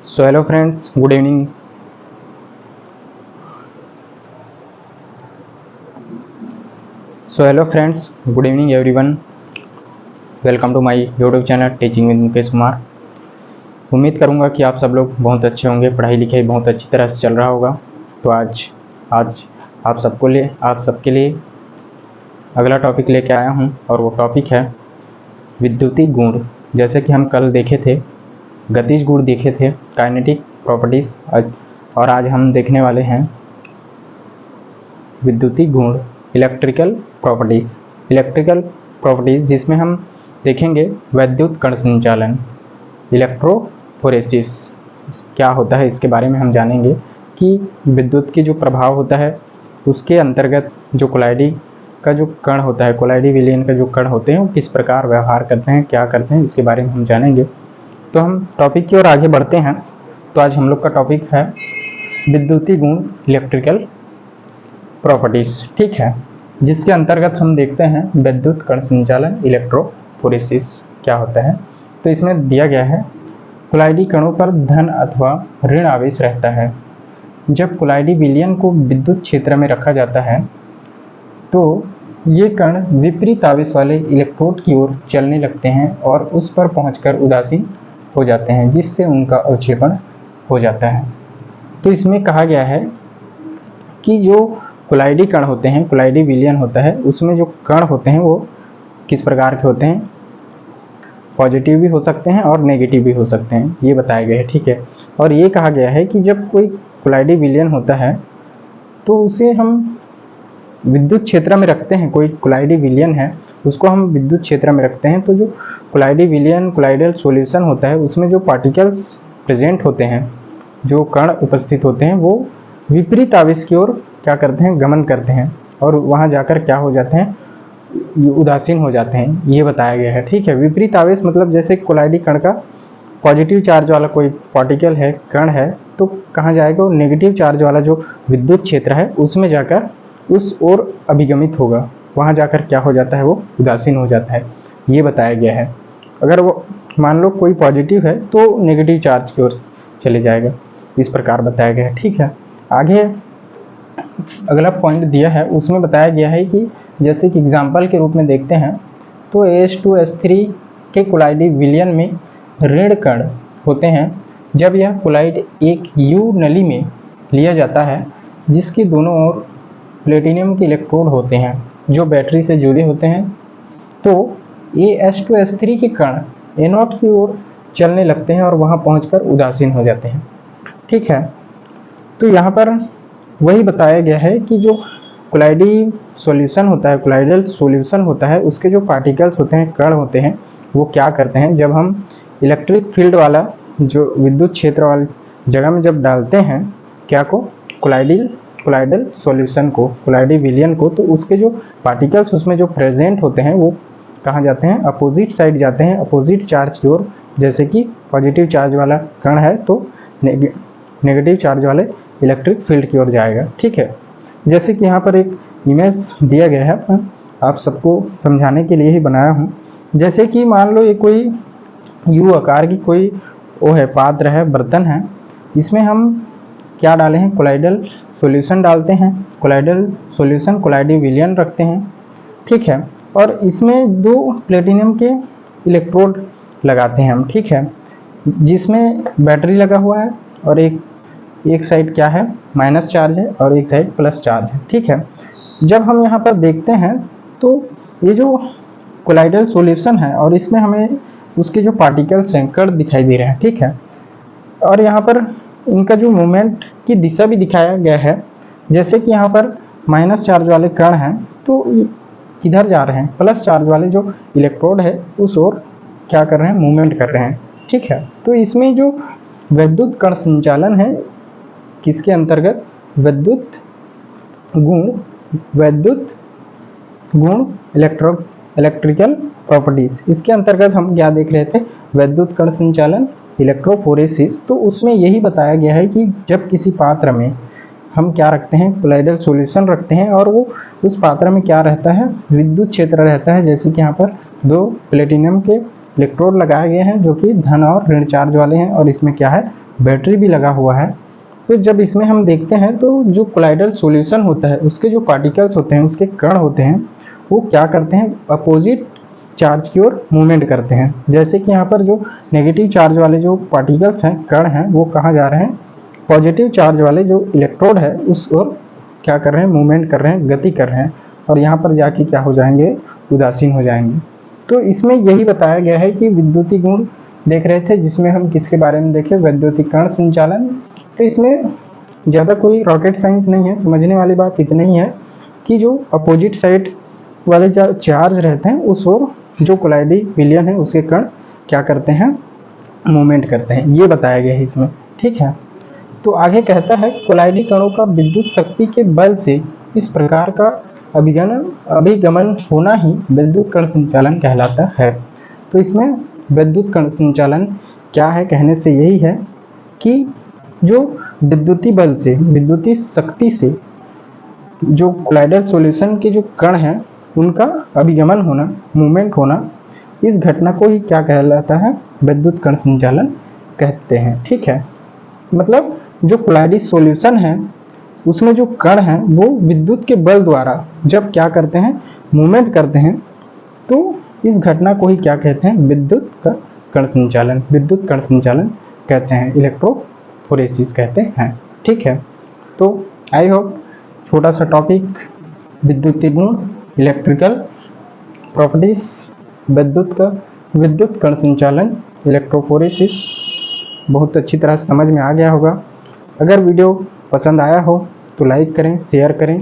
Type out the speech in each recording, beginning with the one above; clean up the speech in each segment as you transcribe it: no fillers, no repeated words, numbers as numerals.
So hello friends, good evening. Good evening everyone. Welcome to my YouTube channel teaching with Mukesh Kumar. उम्मीद करूंगा कि आप सब लोग बहुत अच्छे होंगे, पढ़ाई लिखाई बहुत अच्छी तरह से चल रहा होगा। तो आज आप सबके लिए अगला टॉपिक लेके आया हूं और वो टॉपिक है विद्युतीय गुण। जैसे कि हम कल देखे थे गतिज गुण देखे थे, काइनेटिक प्रॉपर्टीज, और आज हम देखने वाले हैं विद्युतीय गुण, इलेक्ट्रिकल प्रॉपर्टीज, जिसमें हम देखेंगे वैद्युत कण संचालन, इलेक्ट्रोफोरेसिस क्या होता है, इसके बारे में हम जानेंगे कि विद्युत की जो प्रभाव होता है उसके अंतर्गत जो कोलाइडी का जो कण होता है, कोलाइडी विलयन का जो कण होते हैं वो किस प्रकार व्यवहार करते हैं, क्या करते हैं, इसके बारे में हम जानेंगे। तो हम टॉपिक की ओर आगे बढ़ते हैं। तो आज हम लोग का टॉपिक है विद्युतीय गुण, इलेक्ट्रिकल प्रॉपर्टीज, ठीक है, जिसके अंतर्गत हम देखते हैं विद्युत कण संचालन, इलेक्ट्रोफोरेसिस क्या होता है। तो इसमें दिया गया है कोलाइडी कणों पर धन अथवा ऋण आवेश रहता है। जब कोलाइडी विलयन को विद्युत क्षेत्र में रखा जाता है तो ये कण विपरीत आवेश वाले इलेक्ट्रोड की ओर चलने लगते हैं और उस पर पहुंचकर उदासीन हो जाते हैं, जिससे उनका अवक्षेपण हो जाता है। तो इसमें कहा गया है कि जो कोलाइडी कण होते हैं, कोलाइडी विलयन होता है, उसमें जो कण होते हैं वो किस प्रकार के होते हैं, पॉजिटिव भी हो सकते हैं और नेगेटिव भी हो सकते हैं, ये बताया गया है, ठीक है। और ये कहा गया है कि जब कोई कोलाइडी विलयन होता है तो उसे हम विद्युत क्षेत्र में रखते हैं, कोई कोलाइडी विलयन है उसको हम विद्युत क्षेत्र में रखते हैं, तो जो कोलाइडी विलयन, कोलाइडल सॉल्यूशन होता है, उसमें जो पार्टिकल्स प्रेजेंट होते हैं, जो कण उपस्थित होते हैं, वो विपरीत आवेश की ओर क्या करते हैं, गमन करते हैं और वहां जाकर क्या हो जाते हैं, उदासीन हो जाते हैं, ये बताया गया है, ठीक है। विपरीत आवेश मतलब जैसे कोलाइडी कण का पॉजिटिव चार्ज वाला कोई पार्टिकल है, कण है, तो कहाँ जाएगा, वो नेगेटिव चार्ज वाला जो विद्युत क्षेत्र है उसमें जाकर उस ओर अभिगमित होगा, वहां जाकर क्या हो जाता है, वो उदासीन हो जाता है, ये बताया गया है। अगर वो मान लो कोई पॉजिटिव है तो नेगेटिव चार्ज की ओर चले जाएगा, इस प्रकार बताया गया है, ठीक है। आगे अगला पॉइंट दिया है, उसमें बताया गया है कि जैसे कि एग्जाम्पल के रूप में देखते हैं तो H2S3 के कोलाइडी विलयन में ऋण कण होते हैं। जब यह कोलाइड एक U नली में लिया जाता है जिसकी दोनों ओर प्लेटिनियम के इलेक्ट्रोड होते हैं जो बैटरी से जुड़े होते हैं, तो ये H2S3 के कण एनोड की ओर चलने लगते हैं और वहां पहुंचकर उदासीन हो जाते हैं, ठीक है। तो यहाँ पर वही बताया गया है कि जो कोलाइडी सॉल्यूशन होता है, कोलाइडल सॉल्यूशन होता है, उसके जो पार्टिकल्स होते हैं, कण होते हैं, वो क्या करते हैं, जब हम इलेक्ट्रिक फील्ड वाला जो विद्युत क्षेत्र वाली जगह में जब डालते हैं क्या को, कोलाइडल सॉल्यूशन को, कोलाइडी विलयन को, तो उसके जो पार्टिकल्स उसमें जो प्रेजेंट होते हैं वो कहाँ जाते हैं, अपोजिट साइड जाते हैं, अपोजिट चार्ज की ओर। जैसे कि पॉजिटिव चार्ज वाला कण है तो नेगेटिव चार्ज वाले इलेक्ट्रिक फील्ड की ओर जाएगा, ठीक है। जैसे कि यहाँ पर एक इमेज दिया गया है, आप सबको समझाने के लिए ही बनाया हूँ। जैसे कि मान लो ये कोई यू आकार की कोई वो है, पात्र है, बर्तन है, इसमें हम क्या डाले हैं, कोलाइडल सॉल्यूशन डालते हैं, कोलाइडल सॉल्यूशन कोलाइडी विलयन रखते हैं, ठीक है। और इसमें दो प्लेटिनियम के इलेक्ट्रोड लगाते हैं हम, ठीक है, जिसमें बैटरी लगा हुआ है और एक साइड क्या है, माइनस चार्ज है और एक साइड प्लस चार्ज है, ठीक है। जब हम यहाँ पर देखते हैं तो ये जो कोलाइडल सॉल्यूशन है और इसमें हमें उसके जो पार्टिकल्स हैं, कण दिखाई दे रहे हैं, ठीक है। और यहाँ पर इनका जो मूवमेंट की दिशा भी दिखाया गया है। जैसे कि यहाँ पर माइनस चार्ज वाले कण हैं तो किधर जा रहे हैं, प्लस चार्ज वाले जो इलेक्ट्रोड है उस ओर क्या कर रहे हैं, मूवमेंट कर रहे हैं, ठीक है। तो इसमें जो विद्युत कण संचालन है किसके अंतर्गत, विद्युत गुण इलेक्ट्रिकल प्रॉपर्टीज, इसके अंतर्गत हम क्या देख रहे थे, विद्युत कण संचालन, इलेक्ट्रोफोरेसिस। तो उसमें यही बताया गया है कि जब किसी पात्र में हम क्या रखते हैं, कोलाइडल सॉल्यूशन रखते हैं और वो उस पात्र में क्या रहता है, विद्युत क्षेत्र रहता है। जैसे कि यहाँ पर दो प्लेटिनियम के इलेक्ट्रोड लगाए गए हैं जो कि धन और ऋण चार्ज वाले हैं और इसमें क्या है, बैटरी भी लगा हुआ है। तो जब इसमें हम देखते हैं तो जो कोलाइडल सॉल्यूशन होता है उसके जो पार्टिकल्स होते हैं, उसके कण होते हैं, वो क्या करते हैं, अपोजिट चार्ज की ओर मूवमेंट करते हैं। जैसे कि यहाँ पर जो नेगेटिव चार्ज वाले जो पार्टिकल्स हैं, कण हैं, वो कहाँ जा रहे हैं, पॉजिटिव चार्ज वाले जो इलेक्ट्रोड है उस ओर क्या कर रहे हैं, मूवमेंट कर रहे हैं, गति कर रहे हैं, और यहाँ पर जाके क्या हो जाएंगे, उदासीन हो जाएंगे। तो इसमें यही बताया गया है कि विद्युतीय गुण देख रहे थे, जिसमें हम किसके बारे में देखें, वैद्युतिक कण संचालन। तो इसमें ज़्यादा कोई रॉकेट साइंस नहीं है, समझने वाली बात इतना ही है कि जो अपोजिट साइड वाले जो चार्ज रहते हैं उस ओर जो कोलाइडी विलयन है उसके कण क्या करते हैं, मूवमेंट करते हैं, ये बताया गया है इसमें। ठीक है, तो आगे कहता है कोलाइडी कणों का विद्युत शक्ति के बल से इस प्रकार का अभिगमन होना ही विद्युत कण संचालन कहलाता है। तो इसमें विद्युत कण संचालन क्या है, कहने से यही है कि जो विद्युतीय बल से, विद्युतीय शक्ति से जो कोलाइडल सॉल्यूशन के जो कण हैं उनका अभिगमन होना, मूवमेंट होना, इस घटना को ही क्या कहलाता है, विद्युत कण संचालन कहते हैं। ठीक है, मतलब जो कोलाइडी सॉल्यूशन है उसमें जो कण हैं वो विद्युत के बल द्वारा जब क्या करते हैं, मूवमेंट करते हैं, तो इस घटना को ही क्या कहते हैं, विद्युत कण संचालन, विद्युत कण संचालन कहते हैं, इलेक्ट्रोफोरेसिस कहते हैं। ठीक है, तो आई होप छोटा सा टॉपिक विद्युतीय गुण, इलेक्ट्रिकल प्रॉपर्टीज, विद्युत कण संचालन, इलेक्ट्रोफोरेसिस बहुत अच्छी तरह से समझ में आ गया होगा। अगर वीडियो पसंद आया हो तो लाइक करें, शेयर करें,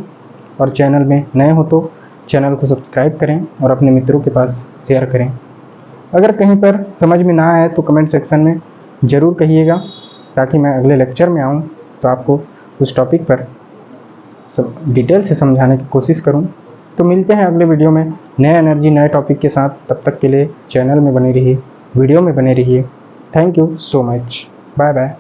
और चैनल में नए हो तो चैनल को सब्सक्राइब करें और अपने मित्रों के पास शेयर करें। अगर कहीं पर समझ में ना आए तो कमेंट सेक्शन में ज़रूर कहिएगा, ताकि मैं अगले लेक्चर में आऊँ तो आपको उस टॉपिक पर सब डिटेल से समझाने की कोशिश करूँ। तो मिलते हैं अगले वीडियो में नए एनर्जी, नए टॉपिक के साथ। तब तक के लिए चैनल में बने रहिए, वीडियो में बने रहिए। Thank you so much, bye bye.